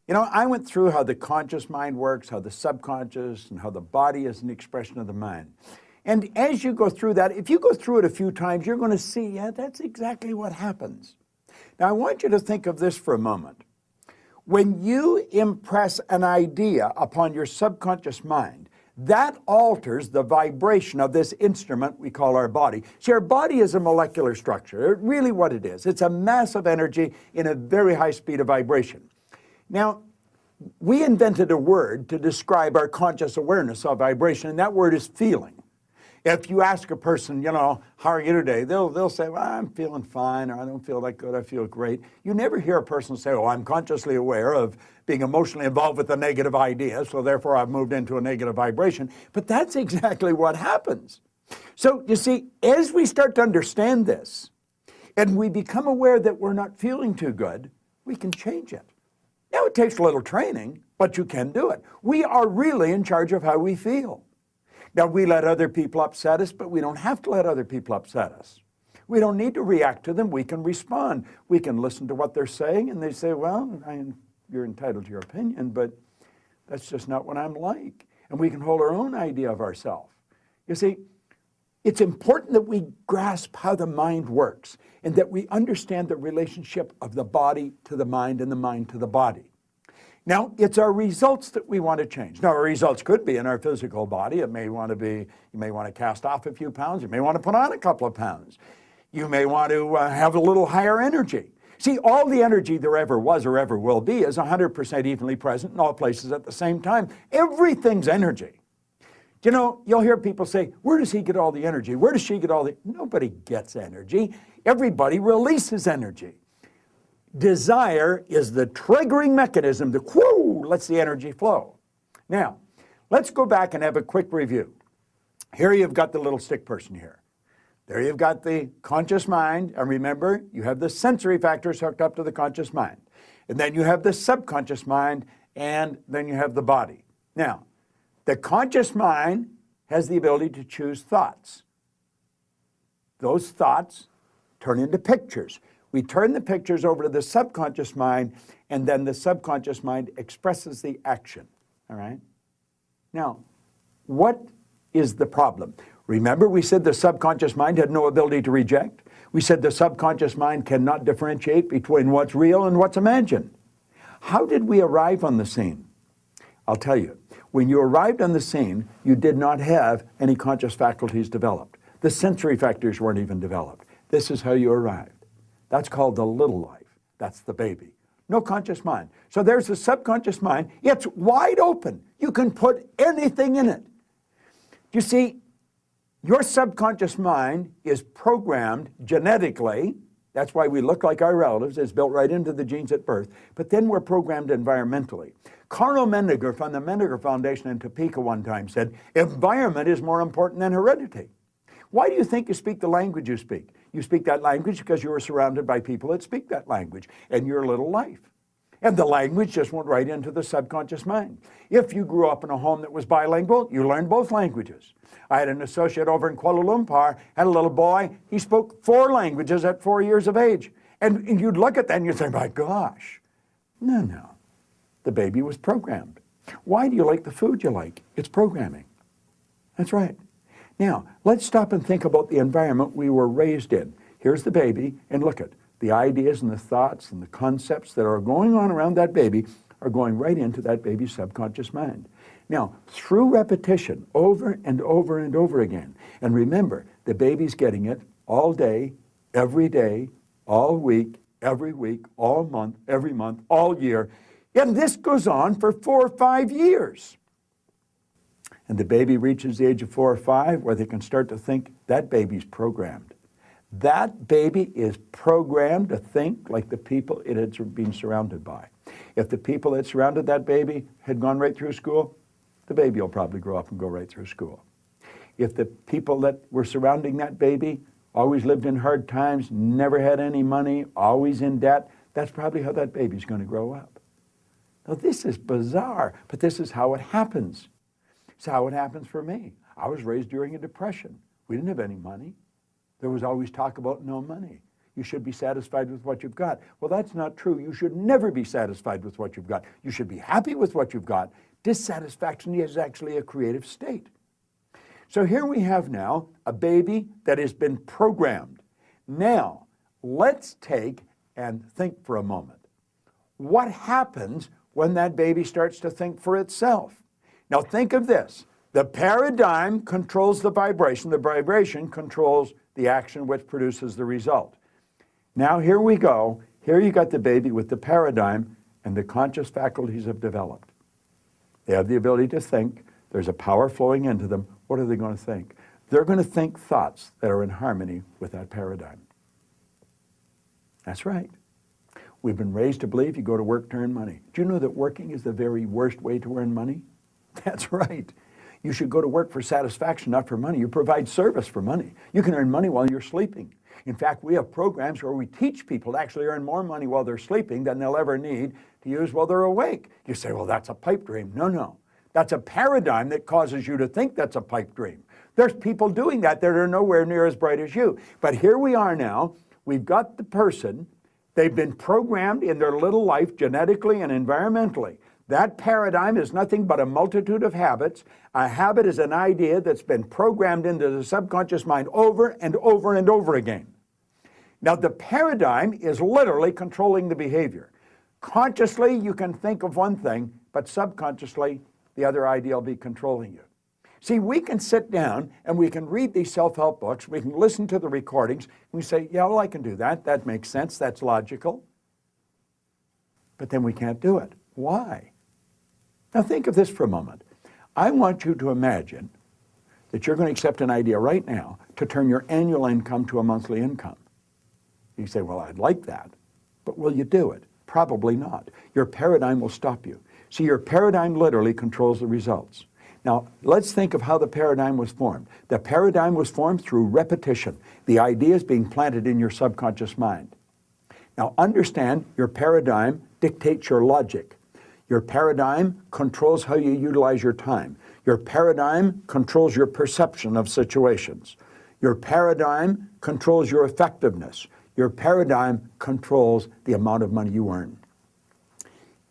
You know, I went through how the conscious mind works, how the subconscious, and how the body is an expression of the mind. And as you go through that, if you go through it a few times, you're going to see, yeah, that's exactly what happens. Now, I want you to think of this for a moment. When you impress an idea upon your subconscious mind, that alters the vibration of this instrument we call our body. See, our body is a molecular structure, really what it is. It's a mass of energy in a very high speed of vibration. Now, we invented a word to describe our conscious awareness of vibration, and that word is feeling. If you ask a person, you know, how are you today? They'll say, well, I'm feeling fine, or I don't feel that good, I feel great. You never hear a person say, oh, I'm consciously aware of being emotionally involved with a negative idea, so therefore I've moved into a negative vibration. But that's exactly what happens. So, you see, as we start to understand this, and we become aware that we're not feeling too good, we can change it. Now, it takes a little training, but you can do it. We are really in charge of how we feel. Now, we let other people upset us, but we don't have to let other people upset us. We don't need to react to them. We can respond. We can listen to what they're saying, and they say, well, you're entitled to your opinion, but that's just not what I'm like. And we can hold our own idea of ourselves. You see, it's important that we grasp how the mind works and that we understand the relationship of the body to the mind and the mind to the body. Now, it's our results that we want to change. Now, our results could be in our physical body. It may want to be, you may want to cast off a few pounds. You may want to put on a couple of pounds. You may want to have a little higher energy. See, all the energy there ever was or ever will be is 100% evenly present in all places at the same time. Everything's energy. You know, you'll hear people say, where does he get all the energy? Where does she get all the... Nobody gets energy. Everybody releases energy. Desire is the triggering mechanism that, whoo, lets the energy flow. Now, let's go back and have a quick review. Here you've got the little stick person here. There you've got the conscious mind, and remember, you have the sensory factors hooked up to the conscious mind. And then you have the subconscious mind, and then you have the body. Now, the conscious mind has the ability to choose thoughts. Those thoughts turn into pictures. We turn the pictures over to the subconscious mind, and then the subconscious mind expresses the action, all right? Now, what is the problem? Remember, we said the subconscious mind had no ability to reject. We said the subconscious mind cannot differentiate between what's real and what's imagined. How did we arrive on the scene? I'll tell you. When you arrived on the scene, you did not have any conscious faculties developed. The sensory factors weren't even developed. This is how you arrived. That's called the little life. That's the baby. No conscious mind. So there's the subconscious mind. It's wide open. You can put anything in it. You see, your subconscious mind is programmed genetically. That's why we look like our relatives. It's built right into the genes at birth. But then we're programmed environmentally. Carl Mendinger from the Mendinger Foundation in Topeka one time said, environment is more important than heredity. Why do you think you speak the language you speak? You speak that language because you were surrounded by people that speak that language in your little life. And the language just went right into the subconscious mind. If you grew up in a home that was bilingual, you learned both languages. I had an associate over in Kuala Lumpur, had a little boy, he spoke 4 languages at 4 years of age. And you'd look at that and you'd say, my gosh. No. The baby was programmed. Why do you like the food you like? It's programming. That's right. Now, let's stop and think about the environment we were raised in. Here's the baby, and look at the ideas and the thoughts and the concepts that are going on around that baby are going right into that baby's subconscious mind. Now, through repetition, over and over and over again, and remember, the baby's getting it all day, all week, every week, all month, every month, all year, and this goes on for 4 or 5 years. And the baby reaches the age of 4 or 5 where they can start to think that baby's programmed. That baby is programmed to think like the people it had been surrounded by. If the people that surrounded that baby had gone right through school, the baby will probably grow up and go right through school. If the people that were surrounding that baby always lived in hard times, never had any money, always in debt, that's probably how that baby's going to grow up. Now, this is bizarre, but this is how it happens. It's how it happens for me. I was raised during a depression. We didn't have any money. There was always talk about no money. You should be satisfied with what you've got. Well, that's not true. You should never be satisfied with what you've got. You should be happy with what you've got. Dissatisfaction is actually a creative state. So here we have now a baby that has been programmed. Now, let's take and think for a moment. What happens when that baby starts to think for itself? Now think of this. The paradigm controls the vibration controls the action which produces the result. Now here we go. Here you got the baby with the paradigm, and the conscious faculties have developed. They have the ability to think. There's a power flowing into them. What are they going to think? They're going to think thoughts that are in harmony with that paradigm. That's right. We've been raised to believe you go to work to earn money. Do you know that working is the very worst way to earn money? That's right. You should go to work for satisfaction, not for money. You provide service for money. You can earn money while you're sleeping. In fact, we have programs where we teach people to actually earn more money while they're sleeping than they'll ever need to use while they're awake. You say, well, that's a pipe dream. No, no. That's a paradigm that causes you to think that's a pipe dream. There's people doing that are nowhere near as bright as you. But here we are now. We've got the person. They've been programmed in their little life genetically and environmentally. That paradigm is nothing but a multitude of habits. A habit is an idea that's been programmed into the subconscious mind over and over and over again. Now, the paradigm is literally controlling the behavior. Consciously, you can think of one thing, but subconsciously, the other idea will be controlling you. See, we can sit down and we can read these self-help books, we can listen to the recordings, and we say, yeah, well, I can do that. That makes sense. That's logical. But then we can't do it. Why? Now think of this for a moment. I want you to imagine that you're going to accept an idea right now to turn your annual income to a monthly income. You say, well, I'd like that, but will you do it? Probably not. Your paradigm will stop you. See, your paradigm literally controls the results. Now, let's think of how the paradigm was formed. The paradigm was formed through repetition. The idea is being planted in your subconscious mind. Now, understand your paradigm dictates your logic. Your paradigm controls how you utilize your time. Your paradigm controls your perception of situations. Your paradigm controls your effectiveness. Your paradigm controls the amount of money you earn.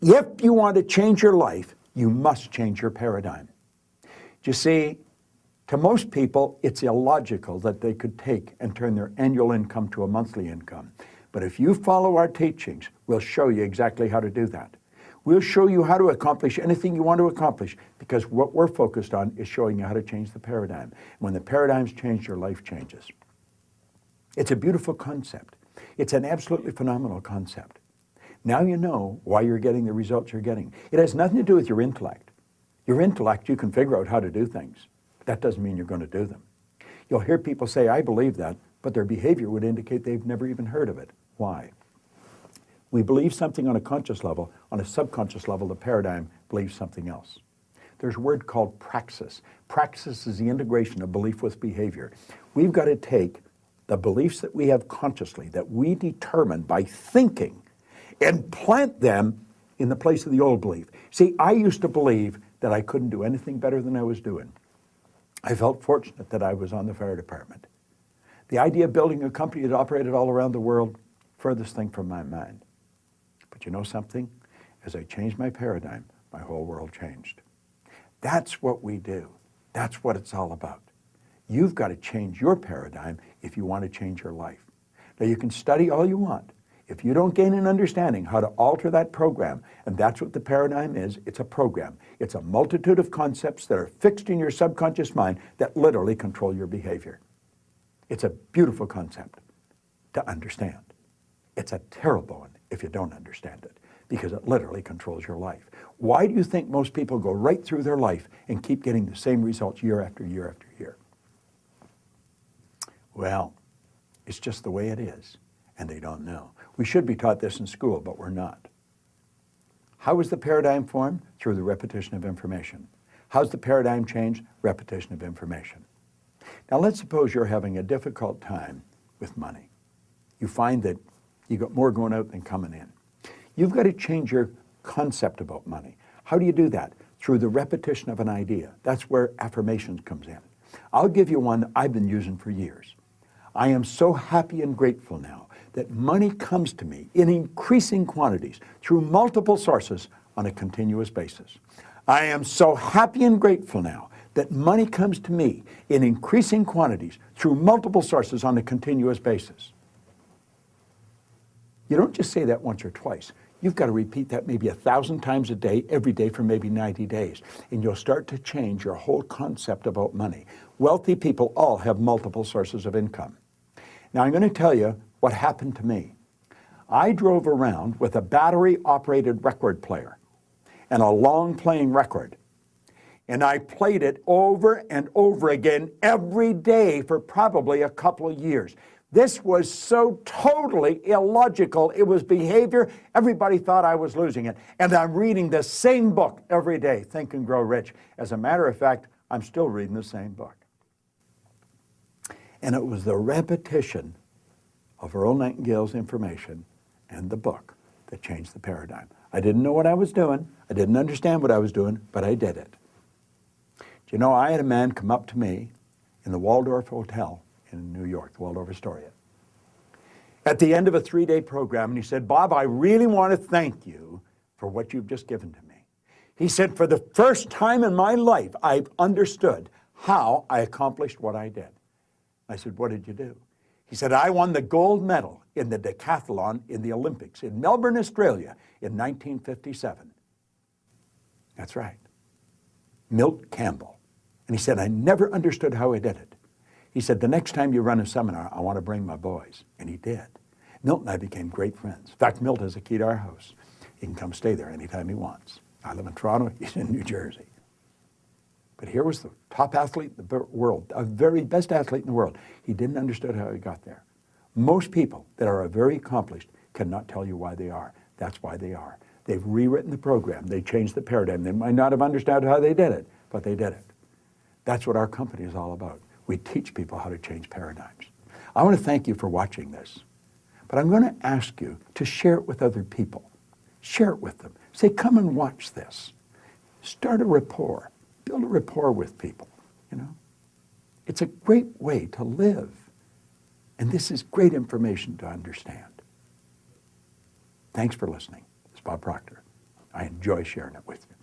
If you want to change your life, you must change your paradigm. You see, to most people, it's illogical that they could take and turn their annual income to a monthly income. But if you follow our teachings, we'll show you exactly how to do that. We'll show you how to accomplish anything you want to accomplish, because what we're focused on is showing you how to change the paradigm. When the paradigm's changed, your life changes. It's a beautiful concept. It's an absolutely phenomenal concept. Now you know why you're getting the results you're getting. It has nothing to do with your intellect. Your intellect, you can figure out how to do things. But that doesn't mean you're going to do them. You'll hear people say, I believe that, but their behavior would indicate they've never even heard of it. Why? We believe something on a conscious level. On a subconscious level, the paradigm believes something else. There's a word called praxis. Praxis is the integration of belief with behavior. We've got to take the beliefs that we have consciously, that we determine by thinking, and plant them in the place of the old belief. See, I used to believe that I couldn't do anything better than I was doing. I felt fortunate that I was on the fire department. The idea of building a company that operated all around the world, furthest thing from my mind. But you know something? As I changed my paradigm, my whole world changed. That's what we do. That's what it's all about. You've got to change your paradigm if you want to change your life. Now, you can study all you want. If you don't gain an understanding how to alter that program, and that's what the paradigm is, it's a program. It's a multitude of concepts that are fixed in your subconscious mind that literally control your behavior. It's a beautiful concept to understand. It's a terrible one if you don't understand it, because it literally controls your life. Why do you think most people go right through their life and keep getting the same results year after year after year? Well, it's just the way it is, and they don't know. We should be taught this in school, but we're not. How is the paradigm formed? Through the repetition of information. How's the paradigm changed? Repetition of information. Now let's suppose you're having a difficult time with money. You find that you got more going out than coming in. You've got to change your concept about money. How do you do that? Through the repetition of an idea. That's where affirmations comes in. I'll give you one that I've been using for years. I am so happy and grateful now that money comes to me in increasing quantities through multiple sources on a continuous basis. I am so happy and grateful now that money comes to me in increasing quantities through multiple sources on a continuous basis. You don't just say that once or twice. You've got to repeat that maybe 1,000 times a day, every day for maybe 90 days. And you'll start to change your whole concept about money. Wealthy people all have multiple sources of income. Now, I'm going to tell you what happened to me. I drove around with a battery-operated record player and a long-playing record. And I played it over and over again every day for probably a couple of years. This was so totally illogical. It was behavior. Everybody thought I was losing it. And I'm reading the same book every day, Think and Grow Rich. As a matter of fact, I'm still reading the same book. And it was the repetition of Earl Nightingale's information and the book that changed the paradigm. I didn't know what I was doing. I didn't understand what I was doing, but I did it. Do you know, I had a man come up to me in the Waldorf Hotel in New York, the Waldorf Astoria, at the end of a 3-day program, and he said, "Bob, I really want to thank you for what you've just given to me." He said, "For the first time in my life, I've understood how I accomplished what I did." I said, "What did you do?" He said, "I won the gold medal in the decathlon in the Olympics in Melbourne, Australia in 1957. That's right. Milt Campbell. And he said, "I never understood how I did it." He said, "The next time you run a seminar, I want to bring my boys." And he did. Milt and I became great friends. In fact, Milt has a key to our house. He can come stay there anytime he wants. I live in Toronto, he's in New Jersey. But here was the top athlete in the world, a very best athlete in the world. He didn't understand how he got there. Most people that are very accomplished cannot tell you why they are. That's why they are. They've rewritten the program. They changed the paradigm. They might not have understood how they did it, but they did it. That's what our company is all about. We teach people how to change paradigms. I want to thank you for watching this, but I'm going to ask you to share it with other people. Share it with them. Say, "Come and watch this." Start a rapport. Build a rapport with people, you know. It's a great way to live, and this is great information to understand. Thanks for listening. It's Bob Proctor. I enjoy sharing it with you.